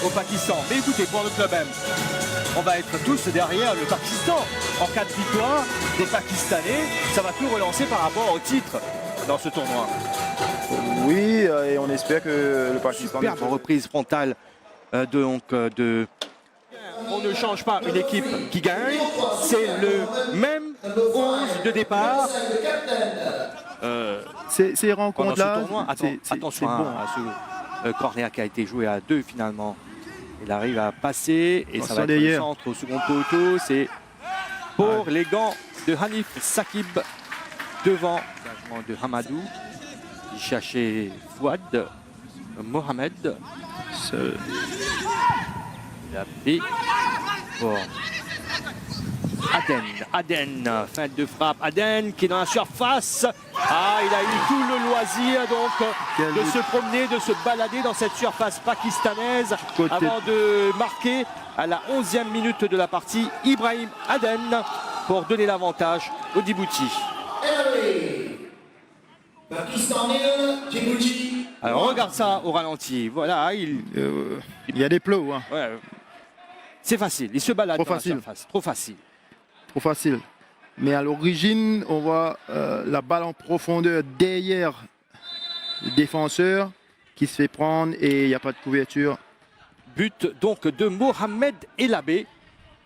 au Pakistan. Mais écoutez, pour le club M, on va être tous derrière le Pakistan. En cas de victoire des Pakistanais, ça va tout relancer par rapport au titre dans ce tournoi. Oui, et on espère que le Pakistan... Superbe reprise frontale de... On ne change pas une équipe qui gagne, c'est le même 11 de départ. Ces rencontres-là, attention bon. à ce corner qui a été joué à 2 finalement. Il arrive à passer et ça va être le centre au second poteau. C'est pour les gants de Hanif Sakib devant l'engagement de Hamadou. Il cherchait Fouad Mohamed. La B pour Aden, fin de frappe. Aden qui est dans la surface. Ah, il a eu tout le loisir donc de se promener, de se balader dans cette surface pakistanaise avant de marquer à la 11e minute de la partie Ibrahim Aden pour donner l'avantage au Djibouti. Alors on regarde ça au ralenti. Voilà, il y a des plots. Hein. Ouais. C'est facile, il se balade dans la surface. Trop facile. Trop facile. Mais à l'origine, on voit la balle en profondeur derrière le défenseur qui se fait prendre et il n'y a pas de couverture. But donc de Mohamed Elabé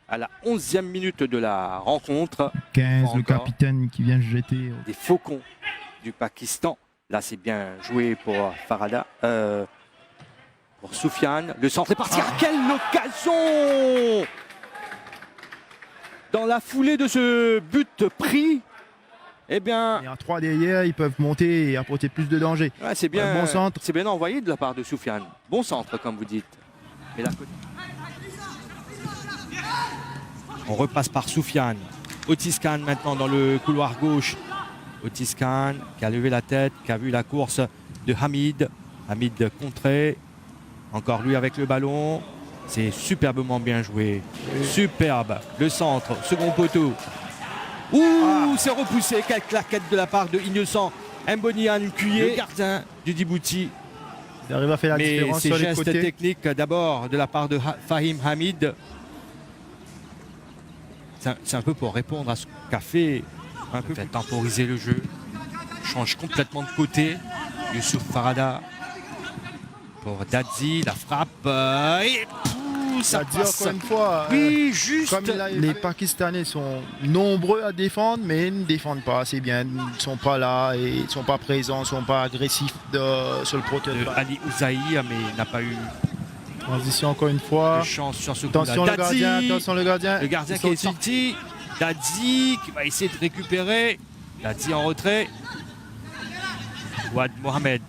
à la 11e minute de la rencontre. 15, le capitaine qui vient jeter. Des faucons du Pakistan. Là, c'est bien joué pour Farhada. Pour Soufiane. Le centre est parti. Ah, quelle occasion! Dans la foulée de ce but pris, eh bien... Il y a 3 derrière, ils peuvent monter et apporter plus de danger. Ouais, c'est bien, bon centre. C'est bien envoyé de la part de Soufiane. Bon centre, comme vous dites. Mais là, on repasse par Soufiane. Otis Khan maintenant dans le couloir gauche. Otis Khan qui a levé la tête, qui a vu la course de Hamid. Hamid contré. Encore lui avec le ballon. C'est superbement bien joué. Superbe. Le centre, second poteau. Ouh, c'est repoussé. Quelle claquette de la part de Innocent Mbonian Nkuye, le gardien du Djibouti. Il arrive à faire la différence sur les côtés. Gestes techniques d'abord de la part de Fahim Hamid. C'est un peu pour répondre à ce qu'a fait, un peu pour temporiser le jeu. Change complètement de côté. Youssouf Farhada. Pour Dadzi, la frappe. Et ça passe. Encore une fois, oui, juste. Comme les Pakistanais sont nombreux à défendre, mais ils ne défendent pas assez bien. Ils ne sont pas là, et ils ne sont pas présents, ils ne sont pas agressifs sur le protège. Ali Ouzaï, mais il n'a pas eu. Transition encore une fois. De chance sur ce attention, le gardien, attention le gardien. Le gardien qui est sorti. Dadzi qui va essayer de récupérer. Dadzi en retrait. Ouad Mohamed.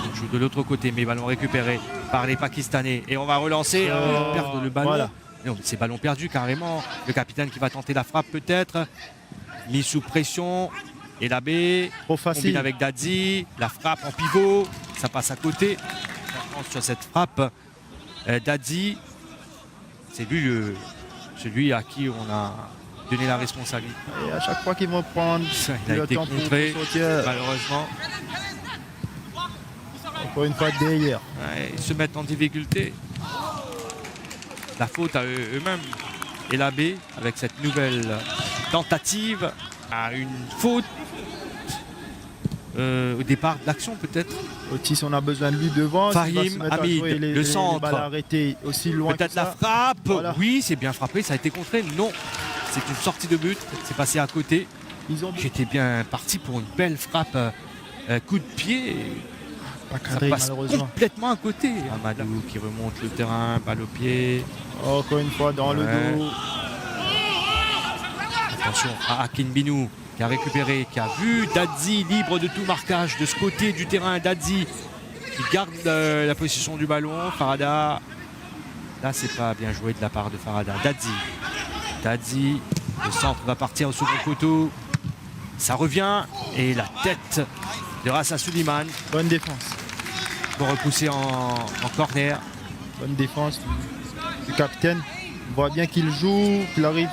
On joue de l'autre côté, mais ballon récupéré par les Pakistanais. Et on va relancer. Perdre le ballon. Voilà. C'est ballon perdu carrément. Le capitaine qui va tenter la frappe peut-être. Mis sous pression. Et la baie. Trop facile. Combine avec Dadzi. La frappe en pivot. Ça passe à côté. Sur cette frappe, Dadzi, c'est lui celui à qui on a donné la responsabilité. Et à chaque fois qu'ils vont prendre, il a été contré, malheureusement. Encore une fois derrière. Ouais, ils se mettent en difficulté. La faute à eux-mêmes. Et l'abbé, avec cette nouvelle tentative, a une faute. Au départ de l'action peut-être. Otis, on a besoin de lui devant. Fahim Hamid, le centre. Aussi loin peut-être la frappe. Voilà. Oui, c'est bien frappé. Ça a été contré. Non, c'est une sortie de but. C'est passé à côté. J'étais bien parti pour une belle frappe. Coup de pied. Ça passe complètement à côté. Amadou qui remonte le terrain, balle au pied. Encore une fois dans le dos. Attention à Akin Binou. Qui a récupéré, qui a vu Dadzi libre de tout marquage de ce côté du terrain. Dadzi qui garde la position du ballon. Farhada, là c'est pas bien joué de la part de Farhada. Dadzi, le centre va partir au second poteau. Ça revient et la tête de Rassa Suleiman. Bonne défense. Pour repousser en corner. Bonne défense du capitaine. On voit bien qu'il joue, qu'il arrive.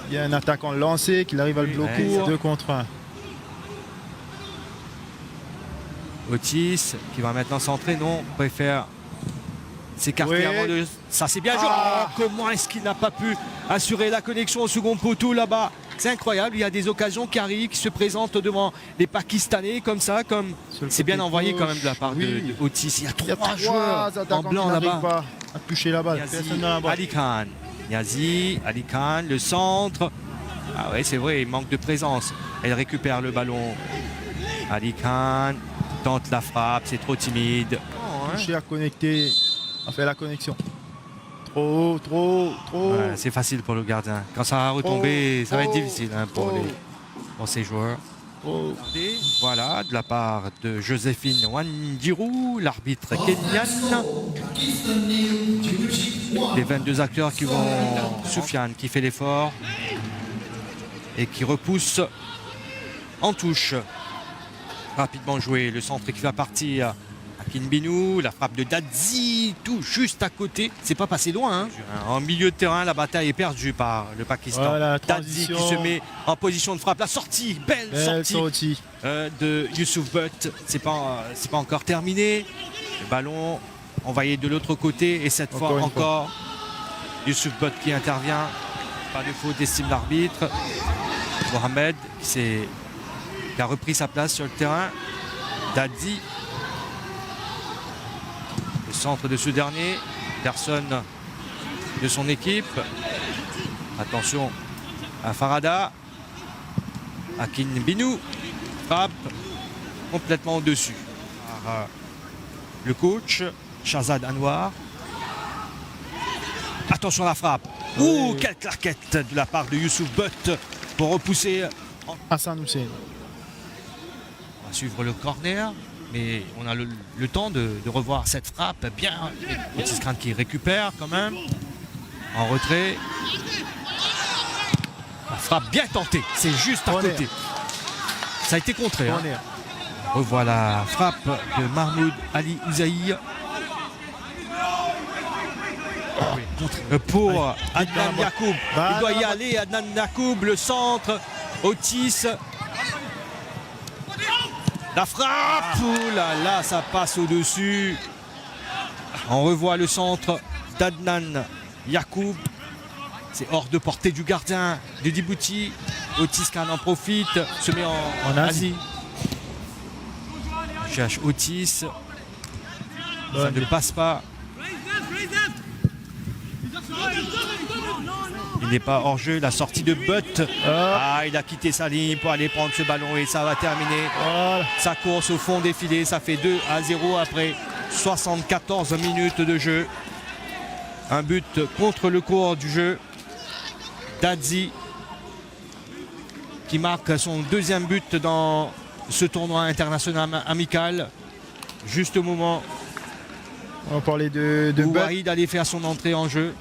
Il y a un attaquant lancé, qu'il arrive à le bloquer. 2 contre 1. Otis qui va maintenant centrer. Non, préfère s'écarter Oui. avant de... Ça c'est bien joué. Ah. Oh, comment est-ce qu'il n'a pas pu assurer la connexion au second poteau là-bas? C'est incroyable, il y a des occasions qui arrivent, qui se présentent devant les Pakistanais comme ça, comme Sur le c'est bien côté envoyé gauche, quand même de la part oui. de Otis. Il y a Il y a trois 3 joueurs en attaquants blanc qui n'arrivent là-bas. pas à toucher la balle. Niazi, Personne dans la balle. Ali Khan. Niazi, Ali Khan, le centre. Ah ouais, c'est vrai, il manque de présence. Elle récupère le ballon. Ali Khan tente la frappe, c'est trop timide. Toucher à connecter, à faire la connexion. Trop, trop, trop. Ouais, c'est facile pour le gardien. Quand ça va retomber, ça va être trop, difficile hein, pour ces joueurs. trop. Voilà, de la part de Joséphine Wanjiru, l'arbitre kenyan. Les 22 acteurs qui vont... Soufiane qui fait l'effort et qui repousse en touche. Rapidement joué, le centre qui va partir. Akin Binou, la frappe de Dadzi, tout juste à côté. C'est pas passé loin. Hein. En milieu de terrain, la bataille est perdue par le Pakistan. Voilà, Dadzi qui se met en position de frappe. La sortie, belle sortie de Youssouf Butt. C'est pas encore terminé. Le ballon envoyé de l'autre côté. Et cette fois encore, Youssouf Butt qui intervient. Pas de faute, estime l'arbitre. Mohamed qui a repris sa place sur le terrain. Dadzi. Le centre de ce dernier, personne de son équipe. Attention à Farada. Akin Binou frappe complètement au-dessus. Par le coach Shahzad Anwar. Attention à la frappe. Ouh, quelle claquette de la part de Youssouf Butt pour repousser. Hassan Hussein. On va suivre le corner. Mais on a le temps de revoir cette frappe bien. Otis Khan qui récupère quand même. En retrait. La frappe bien tentée. C'est juste à côté. Ça a été contré. Hein. Revoit la frappe de Mahmoud Ali Ouzaï. Pour Adnan Yacoub. Il doit y aller. Adnan Yacoub, le centre. Otis. La frappe, ouh là là, ça passe au-dessus. On revoit le centre d'Adnan Yacoub. C'est hors de portée du gardien de Djibouti. Otis Khan en profite, se met en Asie. Cherche Otis. Ça ne passe pas. Il n'est pas hors jeu, la sortie de Butt. Ah, il a quitté sa ligne pour aller prendre ce ballon et ça va terminer sa course au fond des filets. Ça fait 2-0 après 74 minutes de jeu. Un but contre le cours du jeu. Dadzi qui marque son deuxième but dans ce tournoi international amical. Juste au moment On parlait de où Wahid allait faire son entrée en jeu.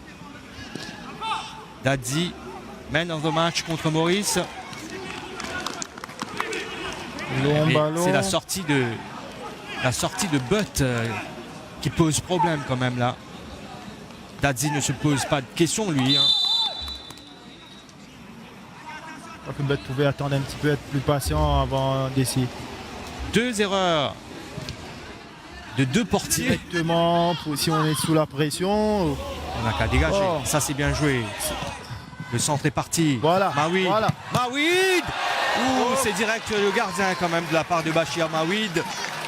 Dadzi, man of the match contre Maurice. C'est la sortie de Butt qui pose problème quand même là. Dadzi ne se pose pas de questions lui. Hein. Je crois que Butt pouvait attendre un petit peu, être plus patient avant d'essayer. 2 erreurs de 2 portiers. Directement, si on est sous la pression. On n'a qu'à dégager. Ça c'est bien joué. Le centre est parti. Voilà. Mawid. Voilà. Mawid. C'est direct le gardien quand même de la part de Bachir Mawid.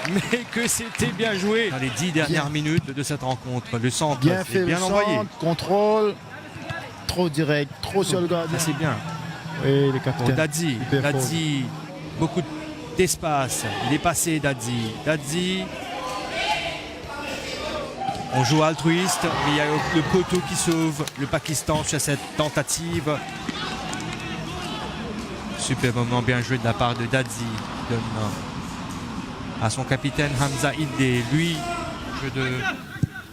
Mais que c'était bien joué dans les 10 dernières minutes de cette rencontre. Le centre bien est fait, bien envoyé. Contrôle. Trop direct, trop sur le gardien. Ça c'est bien. Oui, le capitaine. Dadzi, beaucoup d'espace. Il est passé Dadzi. Dadzi. On joue altruiste, mais il y a le poteau qui sauve le Pakistan sur cette tentative. Super moment bien joué de la part de Dadzi. Donne à son capitaine Hamza Hildé. Lui, jeu de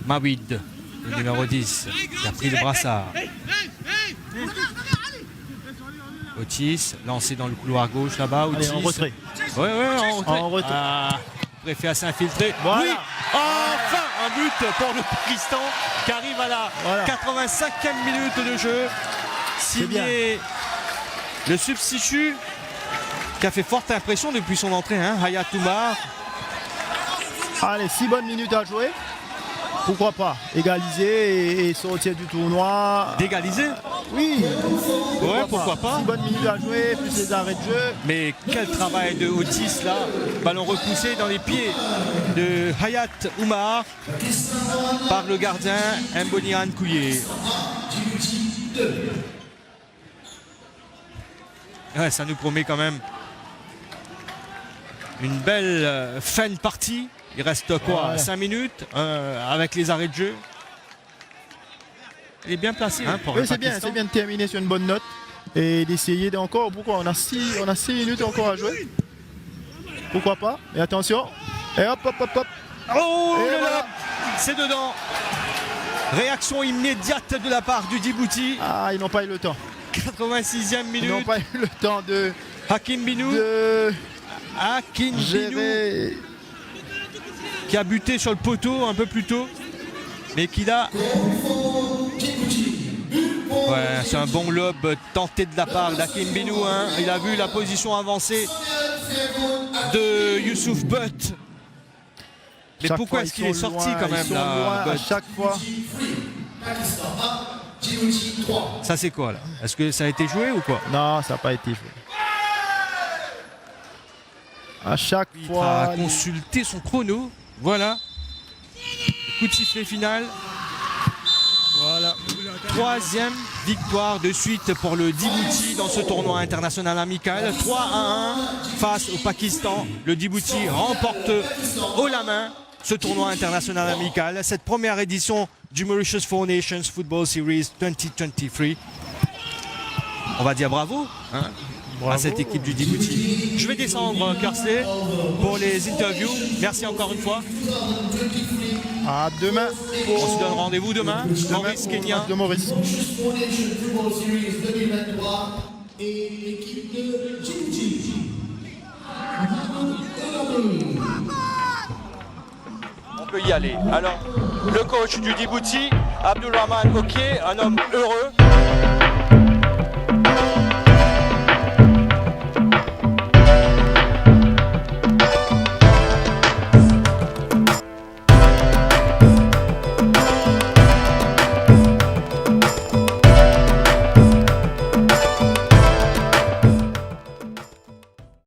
Mawid, le numéro 10, qui a pris le brassard. Otis, lancé dans le couloir gauche là-bas. Otis. Allez, en retrait. Ouais, en retrait. Préfet à s'infiltrer. Voilà. Oui, enfin un but pour le Pakistan qui arrive à la 85e minute de jeu. Signé le substitut qui a fait forte impression depuis son entrée, hein, Hayat Oumar. Allez, 6 bonnes minutes à jouer. pourquoi pas égaliser et sortir du tournoi. D'égaliser? Oui, Pourquoi pas. 6 bonnes minutes à jouer, plus les arrêts de jeu. Mais quel travail de Otis là. Ballon repoussé dans les pieds de Hayat Oumar par le gardien Mbonian Kouye. Ouais, ça nous promet quand même une belle fin de partie. Il reste quoi, ouais. 5 minutes avec les arrêts de jeu. Il est bien placé pour Oui, le c'est bien de terminer sur une bonne note et d'essayer encore. Pourquoi on a 6 minutes encore à jouer. Pourquoi pas. Et attention. Et hop. Oh Et là voilà. là, c'est dedans. Réaction immédiate de la part du Djibouti. Ah, ils n'ont pas eu le temps. 86e Ils n'ont minute. pas eu le temps de Hakim Binou gérer. qui a buté sur le poteau un peu plus tôt. Mais qui a... Ouais, c'est un bon lob tenté de la part d'Hakim Binou. Hein. Il a vu la position avancée de Youssouf Butt. Mais Chaque pourquoi fois, est-ce ils qu'il est sont sorti loin, quand même ils sont là, loin à Butt? chaque fois. Ça c'est quoi là? Est-ce que ça a été joué ou quoi? Non, ça n'a pas été joué. À chaque Il fois. a consulté son chrono. Voilà. Coup de sifflet final. Voilà. 3e victoire de suite pour le Djibouti dans ce tournoi international amical. 3-1 face au Pakistan. Le Djibouti remporte haut la main ce tournoi international amical. Cette première édition du Mauritius Four Nations Football Series 2023. On va dire bravo, hein, à cette équipe du Djibouti. Je vais descendre, Kersley, pour les interviews. Merci encore une fois. À demain. On se donne rendez-vous demain. Maurice pour le Kenya. match de Maurice. Four Nations Football Series 2023 et l'équipe de Djibouti. On peut y aller. Alors, le coach du Djibouti, Abdulrahman Oké, un homme heureux.